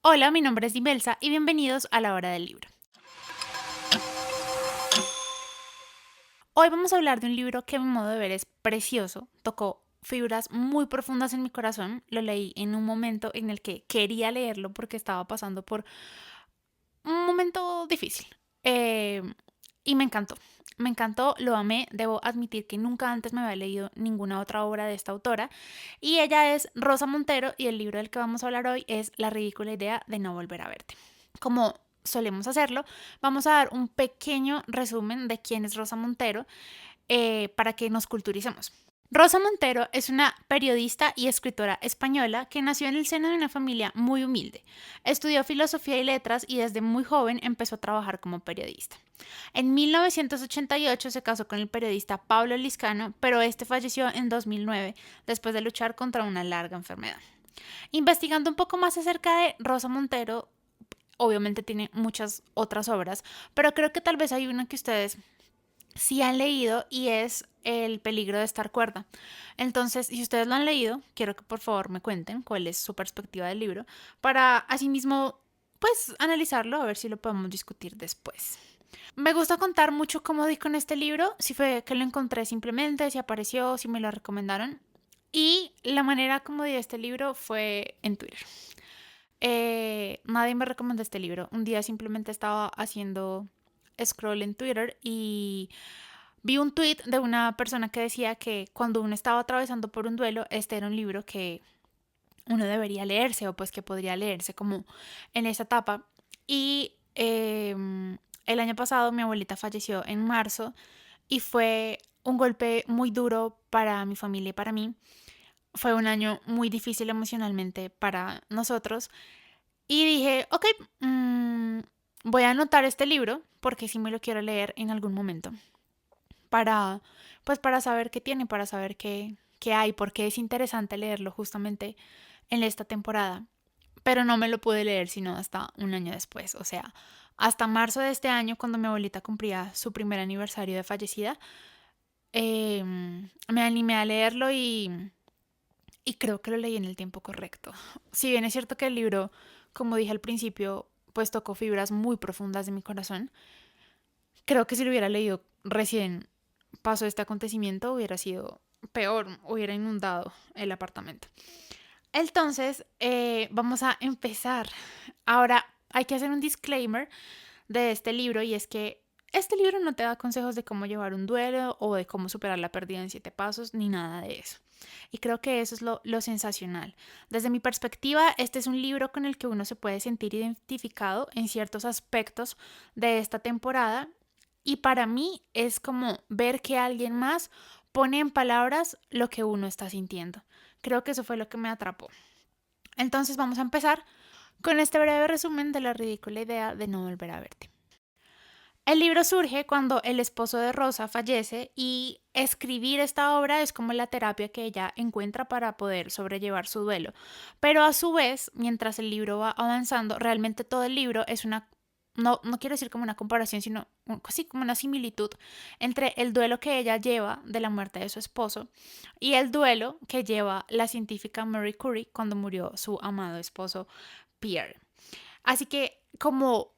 Hola, mi nombre es Dimelsa y bienvenidos a la hora del libro. Hoy vamos a hablar de un libro que a mi modo de ver es precioso, tocó fibras muy profundas en mi corazón, lo leí en un momento en el que quería leerlo porque estaba pasando por un momento difícil. Eh, y me encantó, lo amé, debo admitir que nunca antes me había leído ninguna otra obra de esta autora y ella es Rosa Montero y el libro del que vamos a hablar hoy es La ridícula idea de no volver a verte. Como solemos hacerlo, vamos a dar un pequeño resumen de quién es Rosa Montero para que nos culturicemos. Rosa Montero es una periodista y escritora española que nació en el seno de una familia muy humilde. Estudió filosofía y letras y desde muy joven empezó a trabajar como periodista. En 1988 se casó con el periodista Pablo Liscano, pero este falleció en 2009 después de luchar contra una larga enfermedad. Investigando un poco más acerca de Rosa Montero, obviamente tiene muchas otras obras, pero creo que tal vez hay una que ustedes sí han leído y es El peligro de estar cuerda. Entonces, si ustedes lo han leído, quiero que por favor me cuenten cuál es su perspectiva del libro para asimismo pues analizarlo a ver si lo podemos discutir después. Me gusta contar mucho cómo di con este libro, si fue que lo encontré simplemente, si apareció, si me lo recomendaron. Y la manera como di este libro fue en Twitter. Nadie me recomendó este libro. Un día simplemente estaba haciendo scroll en Twitter y vi un tweet de una persona que decía que cuando uno estaba atravesando por un duelo, este era un libro que uno debería leerse o pues que podría leerse como en esa etapa. Y el año pasado mi abuelita falleció en marzo y fue un golpe muy duro para mi familia y para mí. Fue un año muy difícil emocionalmente para nosotros y dije, ok, voy a anotar este libro porque sí me lo quiero leer en algún momento para, pues para saber qué tiene, para saber qué hay, porque es interesante leerlo justamente en esta temporada. Pero no me lo pude leer sino hasta un año después, o sea, hasta marzo de este año, cuando mi abuelita cumplía su primer aniversario de fallecida, me animé a leerlo y creo que lo leí en el tiempo correcto. Si bien es cierto que el libro, como dije al principio, pues tocó fibras muy profundas de mi corazón, creo que si lo hubiera leído recién pasó este acontecimiento hubiera sido peor, hubiera inundado el apartamento. Entonces, vamos a empezar. Ahora, hay que hacer un disclaimer de este libro y es que este libro no te da consejos de cómo llevar un duelo o de cómo superar la pérdida en 7 pasos, ni nada de eso. Y creo que eso es lo sensacional. Desde mi perspectiva, este es un libro con el que uno se puede sentir identificado en ciertos aspectos de esta temporada y para mí es como ver que alguien más pone en palabras lo que uno está sintiendo. Creo que eso fue lo que me atrapó. Entonces vamos a empezar con este breve resumen de la ridícula idea de no volver a verte. El libro surge cuando el esposo de Rosa fallece y escribir esta obra es como la terapia que ella encuentra para poder sobrellevar su duelo. Pero a su vez, mientras el libro va avanzando, realmente todo el libro es una, no quiero decir como una comparación, sino sí como una similitud entre el duelo que ella lleva de la muerte de su esposo y el duelo que lleva la científica Marie Curie cuando murió su amado esposo Pierre. Así que como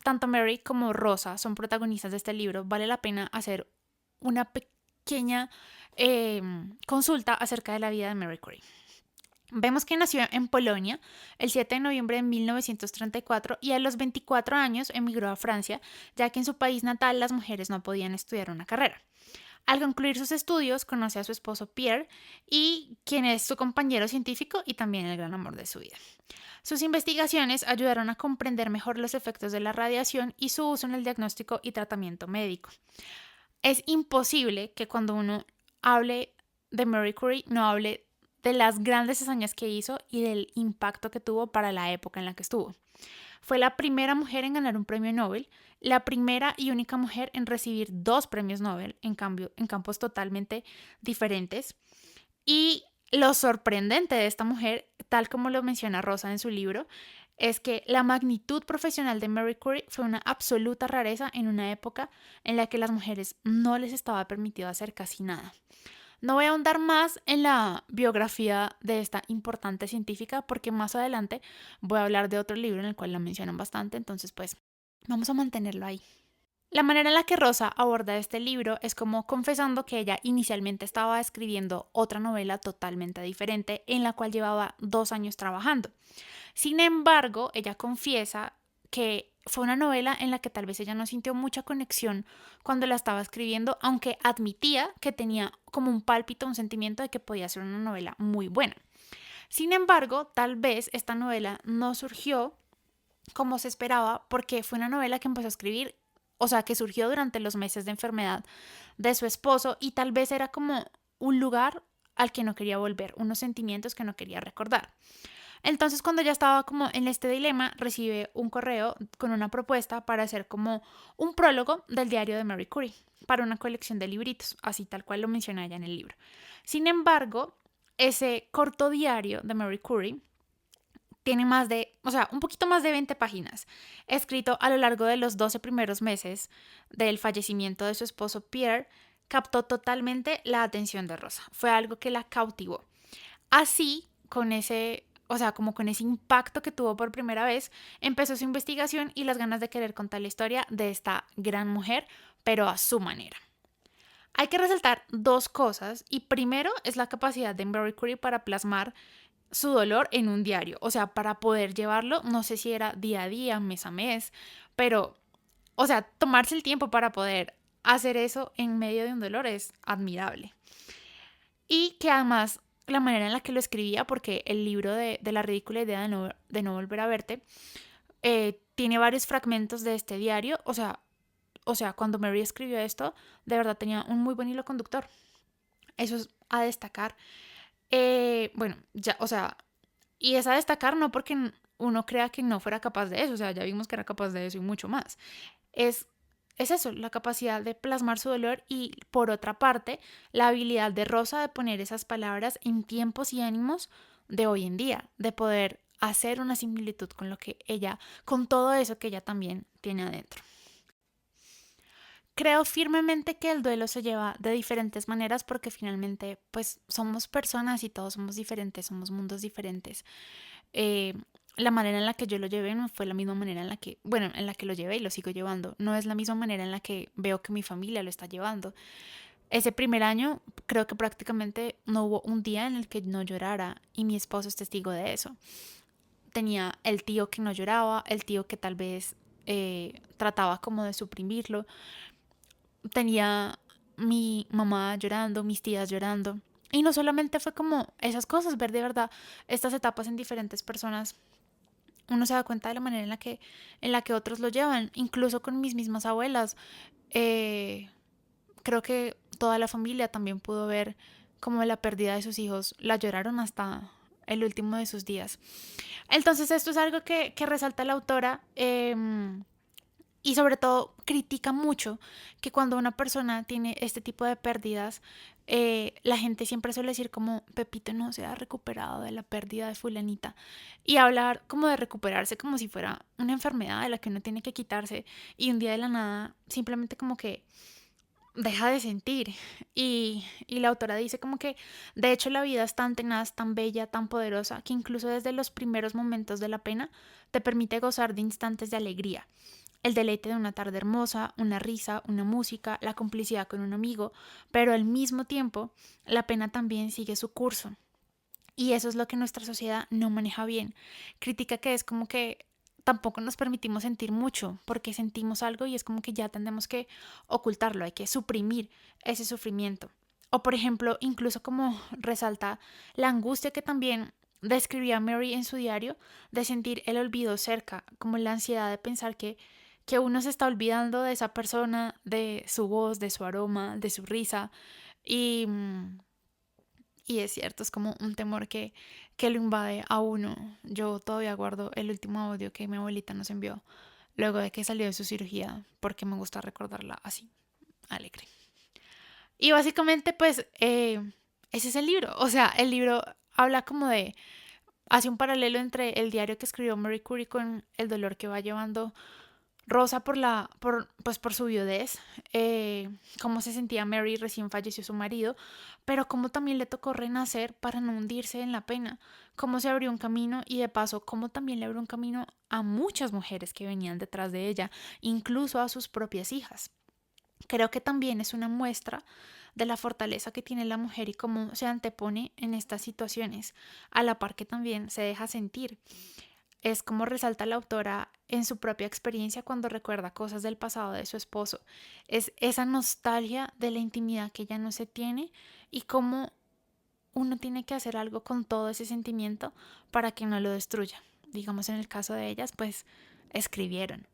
tanto Mary como Rosa son protagonistas de este libro, vale la pena hacer una pequeña consulta acerca de la vida de Mary Curie. Vemos que nació en Polonia el 7 de noviembre de 1934 y a los 24 años emigró a Francia, ya que en su país natal las mujeres no podían estudiar una carrera. Al concluir sus estudios, conoce a su esposo Pierre, y quien es su compañero científico y también el gran amor de su vida. Sus investigaciones ayudaron a comprender mejor los efectos de la radiación y su uso en el diagnóstico y tratamiento médico. Es imposible que cuando uno hable de Marie Curie no hable de las grandes hazañas que hizo y del impacto que tuvo para la época en la que estuvo. Fue la primera mujer en ganar un premio Nobel, la primera y única mujer en recibir 2 premios Nobel en campos totalmente diferentes. Y lo sorprendente de esta mujer, tal como lo menciona Rosa en su libro, es que la magnitud profesional de Marie Curie fue una absoluta rareza en una época en la que las mujeres no les estaba permitido hacer casi nada. No voy a ahondar más en la biografía de esta importante científica porque más adelante voy a hablar de otro libro en el cual la mencionan bastante, entonces pues vamos a mantenerlo ahí. La manera en la que Rosa aborda este libro es como confesando que ella inicialmente estaba escribiendo otra novela totalmente diferente en la cual llevaba 2 años trabajando. Sin embargo, ella confiesa que fue una novela en la que tal vez ella no sintió mucha conexión cuando la estaba escribiendo, aunque admitía que tenía como un pálpito, un sentimiento de que podía ser una novela muy buena. Sin embargo, tal vez esta novela no surgió como se esperaba porque fue una novela que empezó a escribir, o sea, que surgió durante los meses de enfermedad de su esposo y tal vez era como un lugar al que no quería volver, unos sentimientos que no quería recordar. Entonces, cuando ya estaba como en este dilema, recibe un correo con una propuesta para hacer como un prólogo del diario de Marie Curie para una colección de libritos, así tal cual lo menciona ella en el libro. Sin embargo, ese corto diario de Marie Curie tiene más de, o sea, un poquito más de 20 páginas, escrito a lo largo de los 12 primeros meses del fallecimiento de su esposo Pierre, captó totalmente la atención de Rosa. Fue algo que la cautivó. Así, con ese, o sea, como con ese impacto que tuvo por primera vez, empezó su investigación y las ganas de querer contar la historia de esta gran mujer, pero a su manera. Hay que resaltar dos cosas y primero es la capacidad de Marie Curie para plasmar su dolor en un diario, o sea, para poder llevarlo, no sé si era día a día, mes a mes, pero, o sea, tomarse el tiempo para poder hacer eso en medio de un dolor es admirable. Y que además la manera en la que lo escribía, porque el libro de la ridícula idea de no volver a verte, tiene varios fragmentos de este diario, o sea, cuando Mary escribió esto, de verdad tenía un muy buen hilo conductor. Eso es a destacar. Bueno, ya, o sea, y es a destacar no porque uno crea que no fuera capaz de eso, o sea, ya vimos que era capaz de eso y mucho más. Es, es eso, la capacidad de plasmar su dolor y por otra parte, la habilidad de Rosa de poner esas palabras en tiempos y ánimos de hoy en día, de poder hacer una similitud con lo que ella, con todo eso que ella también tiene adentro. Creo firmemente que el duelo se lleva de diferentes maneras porque finalmente pues somos personas y todos somos diferentes, somos mundos diferentes. eh, la manera en la que yo lo llevé no fue la misma manera en la que, bueno, en la que lo llevé y lo sigo llevando. No es la misma manera en la que veo que mi familia lo está llevando. Ese primer año creo que prácticamente no hubo un día en el que no llorara y mi esposo es testigo de eso. Tenía el tío que no lloraba, el tío que tal vez trataba como de suprimirlo. Tenía mi mamá llorando, mis tías llorando. Y no solamente fue como esas cosas, ver de verdad estas etapas en diferentes personas, uno se da cuenta de la manera en la que otros lo llevan, incluso con mis mismas abuelas. Eh, Creo que toda la familia también pudo ver como la pérdida de sus hijos, la lloraron hasta el último de sus días. Entonces esto es algo que resalta la autora. Y sobre todo critica mucho que cuando una persona tiene este tipo de pérdidas, la gente siempre suele decir como Pepito no se ha recuperado de la pérdida de fulanita y hablar como de recuperarse como si fuera una enfermedad de la que uno tiene que quitarse y un día de la nada simplemente como que deja de sentir. Y la autora dice como que de hecho la vida es tan tenaz, tan bella, tan poderosa que incluso desde los primeros momentos de la pena te permite gozar de instantes de alegría, el deleite de una tarde hermosa, una risa, una música, la complicidad con un amigo, pero al mismo tiempo la pena también sigue su curso. Y eso es lo que nuestra sociedad no maneja bien. Critica que es como que tampoco nos permitimos sentir mucho, porque sentimos algo y es como que ya tenemos que ocultarlo, hay que suprimir ese sufrimiento. O por ejemplo, incluso como resalta la angustia que también describía Mary en su diario de sentir el olvido cerca, como la ansiedad de pensar que uno se está olvidando de esa persona, de su voz, de su aroma, de su risa. Y, y es cierto, es como un temor que lo invade a uno. Yo todavía guardo el último audio que mi abuelita nos envió luego de que salió de su cirugía, porque me gusta recordarla así, alegre. Y básicamente, pues, ese es el libro. O sea, el libro habla como de, hace un paralelo entre el diario que escribió Marie Curie con el dolor que va llevando Rosa pues por su viudez, cómo se sentía Mary recién falleció su marido, pero cómo también le tocó renacer para no hundirse en la pena, cómo se abrió un camino y de paso cómo también le abrió un camino a muchas mujeres que venían detrás de ella, incluso a sus propias hijas. Creo que también es una muestra de la fortaleza que tiene la mujer y cómo se antepone en estas situaciones, a la par que también se deja sentir. Es como resalta la autora en su propia experiencia cuando recuerda cosas del pasado de su esposo. Es esa nostalgia de la intimidad que ya no se tiene y cómo uno tiene que hacer algo con todo ese sentimiento para que no lo destruya. Digamos, en el caso de ellas, pues escribieron.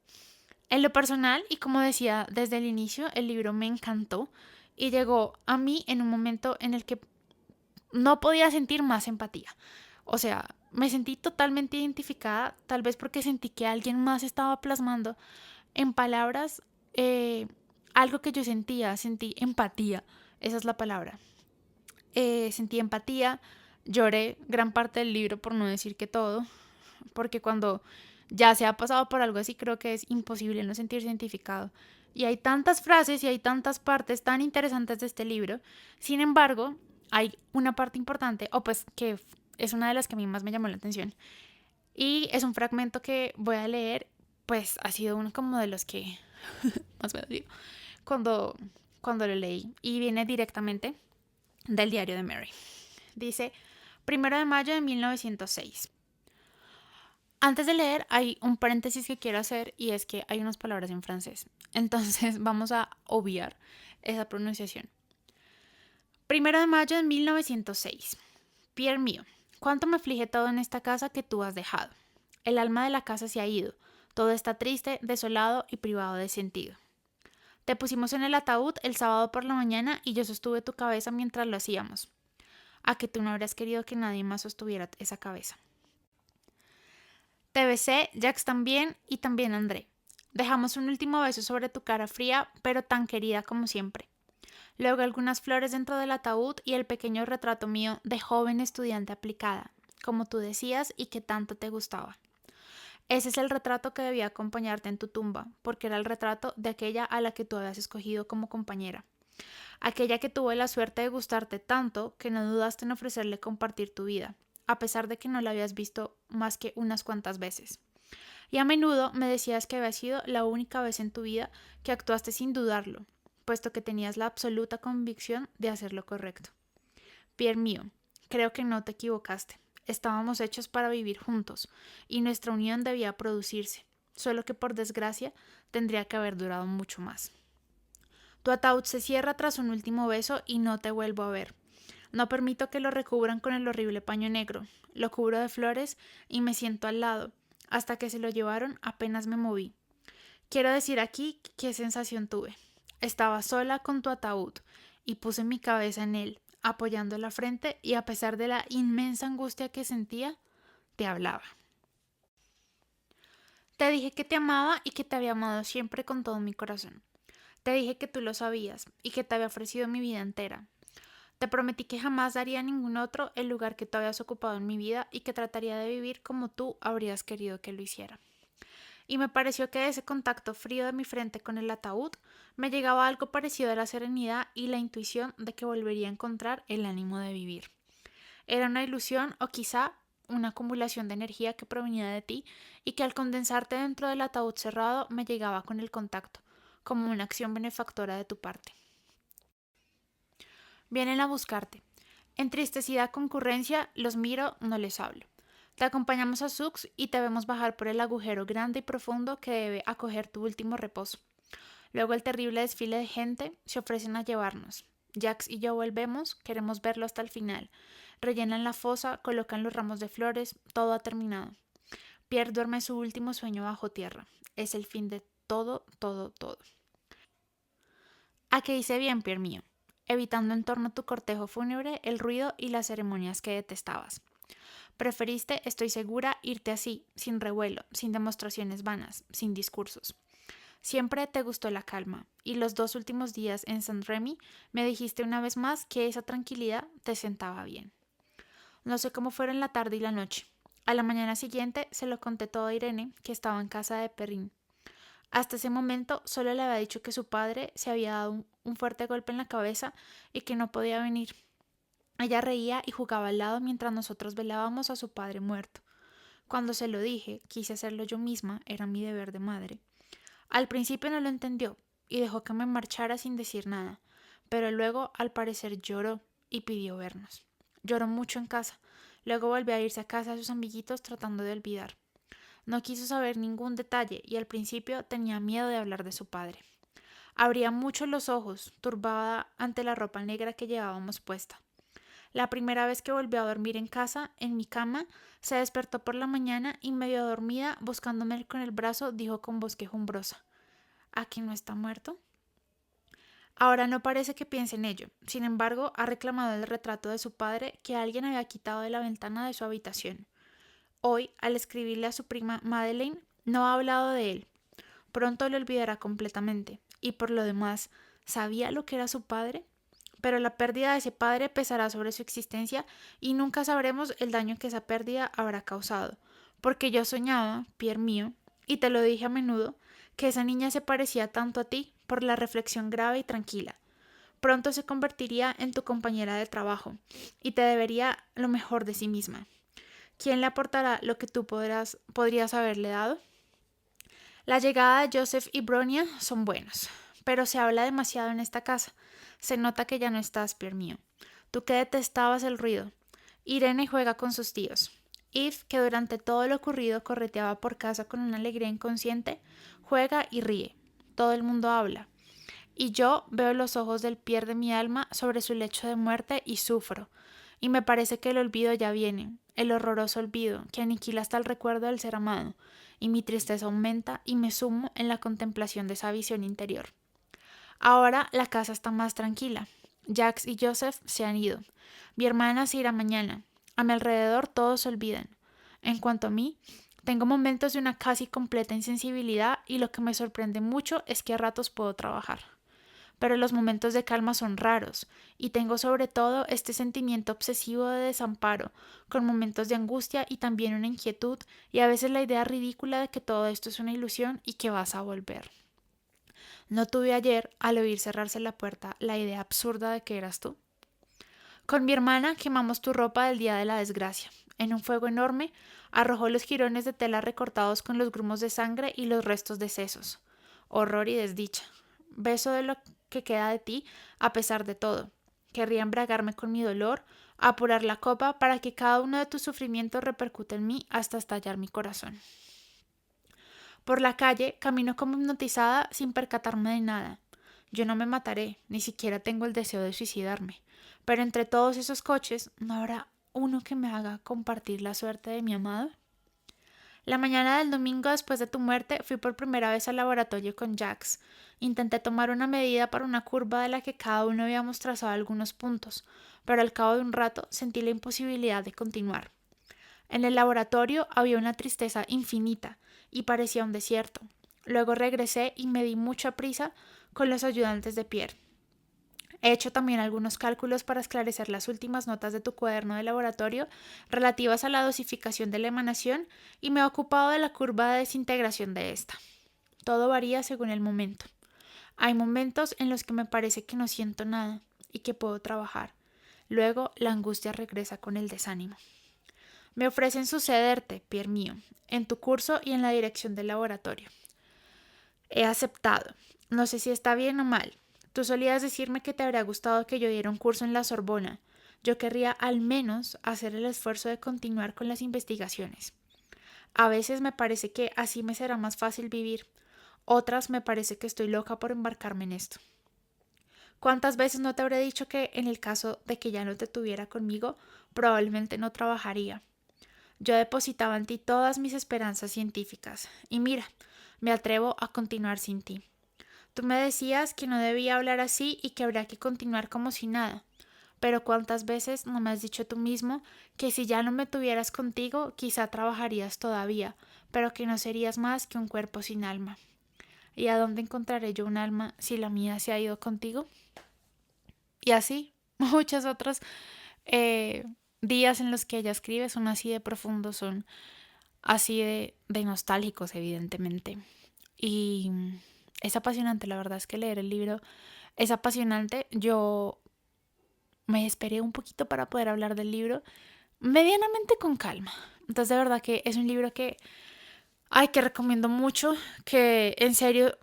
En lo personal, y como decía desde el inicio, el libro me encantó y llegó a mí en un momento en el que no podía sentir más empatía. O sea, me sentí totalmente identificada, tal vez porque sentí que alguien más estaba plasmando en palabras algo que yo sentía, sentí empatía, esa es la palabra. Sentí empatía, lloré gran parte del libro, por no decir que todo, porque cuando ya se ha pasado por algo así, creo que es imposible no sentirse identificado. Y hay tantas frases y hay tantas partes tan interesantes de este libro. Sin embargo, hay una parte importante, o pues que es una de las que a mí más me llamó la atención. Y es un fragmento que voy a leer, pues ha sido uno como de los que más me dolió cuando, cuando lo leí. Y viene directamente del diario de Mary. Dice, 1 de mayo de 1906. Antes de leer, hay un paréntesis que quiero hacer y es que hay unas palabras en francés. Entonces vamos a obviar esa pronunciación. 1 de mayo de 1906. Pierre mío, cuánto me aflige todo en esta casa que tú has dejado. El alma de la casa se ha ido. Todo está triste, desolado y privado de sentido. Te pusimos en el ataúd el sábado por la mañana y yo sostuve tu cabeza mientras lo hacíamos. A que tú no habrías querido que nadie más sostuviera esa cabeza. Te besé, Jax también y también André. Dejamos un último beso sobre tu cara fría, pero tan querida como siempre. Luego algunas flores dentro del ataúd y el pequeño retrato mío de joven estudiante aplicada, como tú decías y que tanto te gustaba. Ese es el retrato que debía acompañarte en tu tumba, porque era el retrato de aquella a la que tú habías escogido como compañera. Aquella que tuvo la suerte de gustarte tanto que no dudaste en ofrecerle compartir tu vida, a pesar de que no la habías visto más que unas cuantas veces. Y a menudo me decías que había sido la única vez en tu vida que actuaste sin dudarlo, puesto que tenías la absoluta convicción de hacer lo correcto. Pierre mío, creo que no te equivocaste. Estábamos hechos para vivir juntos, y nuestra unión debía producirse, solo que por desgracia tendría que haber durado mucho más. Tu ataúd se cierra tras un último beso y no te vuelvo a ver. No permito que lo recubran con el horrible paño negro. Lo cubro de flores y me siento al lado. Hasta que se lo llevaron apenas me moví. Quiero decir aquí qué sensación tuve. Estaba sola con tu ataúd y puse mi cabeza en él, apoyando la frente y a pesar de la inmensa angustia que sentía, te hablaba. Te dije que te amaba y que te había amado siempre con todo mi corazón. Te dije que tú lo sabías y que te había ofrecido mi vida entera. Te prometí que jamás daría a ningún otro el lugar que tú habías ocupado en mi vida y que trataría de vivir como tú habrías querido que lo hiciera. Y me pareció que de ese contacto frío de mi frente con el ataúd me llegaba algo parecido a la serenidad y la intuición de que volvería a encontrar el ánimo de vivir. Era una ilusión o quizá una acumulación de energía que provenía de ti y que al condensarte dentro del ataúd cerrado me llegaba con el contacto, como una acción benefactora de tu parte. Vienen a buscarte. Entristecida concurrencia, los miro, no les hablo. Te acompañamos a Sux y te vemos bajar por el agujero grande y profundo que debe acoger tu último reposo. Luego el terrible desfile de gente se ofrecen a llevarnos. Jax y yo volvemos, queremos verlo hasta el final. Rellenan la fosa, colocan los ramos de flores, todo ha terminado. Pierre duerme su último sueño bajo tierra. Es el fin de todo, todo, todo. ¿A qué hice bien, Pierre mío? Evitando en torno a tu cortejo fúnebre el ruido y las ceremonias que detestabas. Preferiste, estoy segura, irte así, sin revuelo, sin demostraciones vanas, sin discursos. Siempre te gustó la calma, y los 2 últimos días en Saint-Remy me dijiste una vez más que esa tranquilidad te sentaba bien. No sé cómo fueron la tarde y la noche. A la mañana siguiente se lo conté todo a Irene, que estaba en casa de Perrin. Hasta ese momento solo le había dicho que su padre se había dado un fuerte golpe en la cabeza y que no podía venir. Ella reía y jugaba al lado mientras nosotros velábamos a su padre muerto. Cuando se lo dije, quise hacerlo yo misma, era mi deber de madre. Al principio no lo entendió y dejó que me marchara sin decir nada, pero luego al parecer lloró y pidió vernos. Lloró mucho en casa, luego volvió a irse a casa de sus amiguitos tratando de olvidar. No quiso saber ningún detalle y al principio tenía miedo de hablar de su padre. Abría mucho los ojos, turbada ante la ropa negra que llevábamos puesta. La primera vez que volvió a dormir en casa, en mi cama, se despertó por la mañana y medio dormida, buscándome con el brazo, dijo con voz quejumbrosa: ¿A que no está muerto? Ahora no parece que piense en ello. Sin embargo, ha reclamado el retrato de su padre que alguien había quitado de la ventana de su habitación. Hoy, al escribirle a su prima Madeleine, no ha hablado de él. Pronto lo olvidará completamente. Y por lo demás, ¿sabía lo que era su padre? Pero la pérdida de ese padre pesará sobre su existencia y nunca sabremos el daño que esa pérdida habrá causado. Porque yo soñaba, Pierre mío, y te lo dije a menudo, que esa niña se parecía tanto a ti por la reflexión grave y tranquila. Pronto se convertiría en tu compañera de trabajo y te debería lo mejor de sí misma. ¿Quién le aportará lo que tú podrías haberle dado? La llegada de Joseph y Bronia son buenos, pero se habla demasiado en esta casa. Se nota que ya no estás, Pierre mío. Tú que detestabas el ruido. Irene juega con sus tíos. Eve, que durante todo lo ocurrido correteaba por casa con una alegría inconsciente, juega y ríe. Todo el mundo habla. Y yo veo los ojos del Pierre de mi alma sobre su lecho de muerte y sufro. Y me parece que el olvido ya viene, el horroroso olvido, que aniquila hasta el recuerdo del ser amado, y mi tristeza aumenta y me sumo en la contemplación de esa visión interior. Ahora la casa está más tranquila. Jax y Joseph se han ido. Mi hermana se irá mañana. A mi alrededor todos se olvidan. En cuanto a mí, tengo momentos de una casi completa insensibilidad y lo que me sorprende mucho es que a ratos puedo trabajar. Pero los momentos de calma son raros, y tengo sobre todo este sentimiento obsesivo de desamparo, con momentos de angustia y también una inquietud, y a veces la idea ridícula de que todo esto es una ilusión y que vas a volver. ¿No tuve ayer, al oír cerrarse la puerta, la idea absurda de que eras tú? Con mi hermana quemamos tu ropa del día de la desgracia. En un fuego enorme, arrojó los jirones de tela recortados con los grumos de sangre y los restos de sesos. Horror y desdicha. Beso de lo que queda de ti, a pesar de todo. Querría embriagarme con mi dolor, apurar la copa para que cada uno de tus sufrimientos repercute en mí hasta estallar mi corazón. Por la calle camino como hipnotizada sin percatarme de nada. Yo no me mataré, ni siquiera tengo el deseo de suicidarme. Pero entre todos esos coches, ¿no habrá uno que me haga compartir la suerte de mi amado? La mañana del domingo después de tu muerte fui por primera vez al laboratorio con Jax. Intenté tomar una medida para una curva de la que cada uno habíamos trazado algunos puntos, pero al cabo de un rato sentí la imposibilidad de continuar. En el laboratorio había una tristeza infinita y parecía un desierto. Luego regresé y me di mucha prisa con los ayudantes de Pierre. He hecho también algunos cálculos para esclarecer las últimas notas de tu cuaderno de laboratorio relativas a la dosificación de la emanación y me he ocupado de la curva de desintegración de esta. Todo varía según el momento. Hay momentos en los que me parece que no siento nada y que puedo trabajar. Luego la angustia regresa con el desánimo. Me ofrecen sucederte, Pierre mío, en tu curso y en la dirección del laboratorio. He aceptado. No sé si está bien o mal. Tú solías decirme que te habría gustado que yo diera un curso en la Sorbona. Yo querría al menos hacer el esfuerzo de continuar con las investigaciones. A veces me parece que así me será más fácil vivir. Otras me parece que estoy loca por embarcarme en esto. ¿Cuántas veces no te habré dicho que en el caso de que ya no te tuviera conmigo, probablemente no trabajaría? Yo depositaba en ti todas mis esperanzas científicas. Y mira, me atrevo a continuar sin ti. Tú me decías que no debía hablar así y que habría que continuar como si nada. Pero ¿cuántas veces no me has dicho tú mismo que si ya no me tuvieras contigo, quizá trabajarías todavía, pero que no serías más que un cuerpo sin alma? ¿Y a dónde encontraré yo un alma si la mía se ha ido contigo? Y así, muchos otros eh, días en los que ella escribe son así de profundos, son así de nostálgicos, evidentemente. y es apasionante. La verdad es que leer el libro es apasionante. Yo me esperé un poquito para poder hablar del libro medianamente con calma. Entonces de verdad que es un libro que, ay, que recomiendo mucho, que en serio,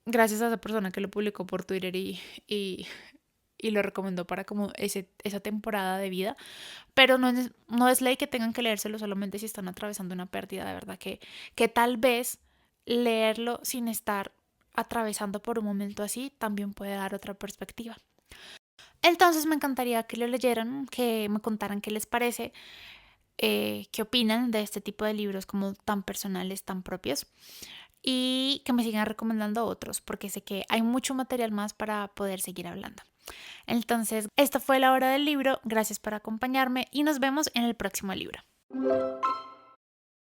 gracias a esa persona que lo publicó por Twitter y, y lo recomendó para como esa temporada de vida, pero no es ley que tengan que leérselo solamente si están atravesando una pérdida. De verdad que tal vez leerlo sin estar atravesando por un momento así también puede dar otra perspectiva. Entonces me encantaría que lo leyeran, que me contaran qué les parece, qué opinan de este tipo de libros como tan personales, tan propios, y que me sigan recomendando otros, porque sé que hay mucho material más para poder seguir hablando. Entonces, esta fue la hora del libro. Gracias por acompañarme y nos vemos en el próximo libro.